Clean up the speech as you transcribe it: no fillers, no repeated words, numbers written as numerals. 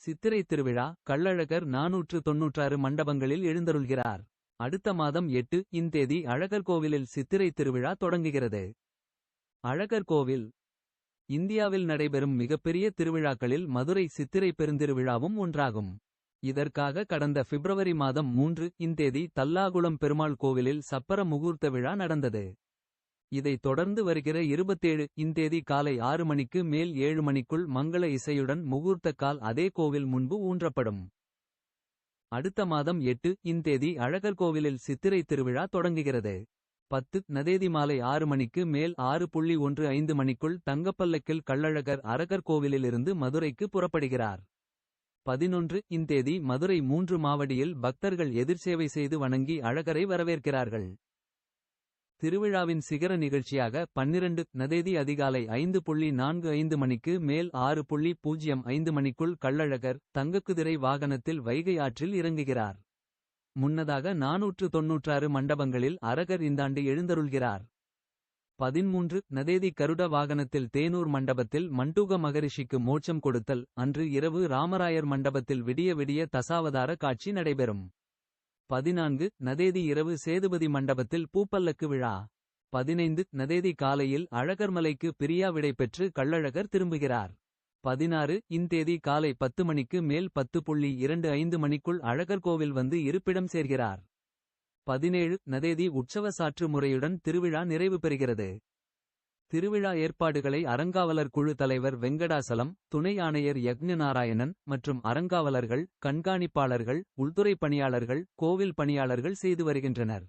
சித்திரை திருவிழா கள்ளழகர் 496 மண்டபங்களில் எழுந்தருள்கிறார். அடுத்த மாதம் 8 இன் தேதி அழகர் கோவிலில் சித்திரை திருவிழா தொடங்குகிறது. அழகர் கோவில் இந்தியாவில் நடைபெறும் மிகப்பெரிய திருவிழாக்களில் மதுரை சித்திரை பெருந்திருவிழாவும் ஒன்றாகும். இதற்காக கடந்த பிப்ரவரி மாதம் 3 இன் தேதி தல்லாகுளம் பெருமாள் கோவிலில் சப்பர முகூர்த்த விழா நடந்தது. இதைத் தொடர்ந்து வருகிற 27 இன் தேதி காலை 6 மணிக்கு மேல் 7 மணிக்குள் மங்கள இசையுடன் முகூர்த்த கால் அதே கோவில் முன்பு ஊன்றப்படும். அடுத்த மாதம் 8 இன் தேதி அழகர் கோவிலில் சித்திரை திருவிழா தொடங்குகிறது. 10 நதேதி மாலை 6 மணிக்கு மேல் 6:15 மணிக்குள் தங்கப்பல்லக்கில் கள்ளழகர் அரகர் கோவிலிலிருந்து மதுரைக்கு புறப்படுகிறார். 11 இன் தேதி மதுரை 3 மாவடியில் பக்தர்கள் எதிர்சேவை செய்து வணங்கி அழகரை வரவேற்கிறார்கள். திருவிழாவின் சிகர நிகழ்ச்சியாக 12 நதேதி அதிகாலை 5:45 மணிக்கு மேல் 6:05 மணிக்குள் கள்ளழகர் தங்கக்குதிரை வாகனத்தில் வைகை ஆற்றில் இறங்குகிறார். முன்னதாக 496 மண்டபங்களில் அரகர் இந்தாண்டு எழுந்தருள்கிறார். 13 நதேதி கருட வாகனத்தில் தேனூர் மண்டபத்தில் மண்டூக மகரிஷிக்கு மோட்சம் கொடுத்தல். அன்று இரவு ராமராயர் மண்டபத்தில் விடிய விடிய தசாவதார காட்சி நடைபெறும். 14 நதேதி இரவு சேதுபதி மண்டபத்தில் பூப்பல்லக்கு விழா. 15 நதேதி காலையில் அழகர்மலைக்கு பிரியா விடை பெற்று கள்ளழகர் திரும்புகிறார். 16 இன் தேதி காலை 10 மணிக்கு மேல் 10:25 மணிக்குள் அழகர் கோவில் வந்து இருப்பிடம் சேர்கிறார். 17 நதேதி உற்சவ சாற்று முறையுடன் திருவிழா நிறைவு பெறுகிறது. திருவிழா ஏற்பாடுகளை அறங்காவலர் குழு தலைவர் வெங்கடாசலம், துணை ஆணையர் யக்ஞநாராயணன் மற்றும் அறங்காவலர்கள், கண்காணிப்பாளர்கள், உள்துறை பணியாளர்கள், கோவில் பணியாளர்கள் செய்து வருகின்றனர்.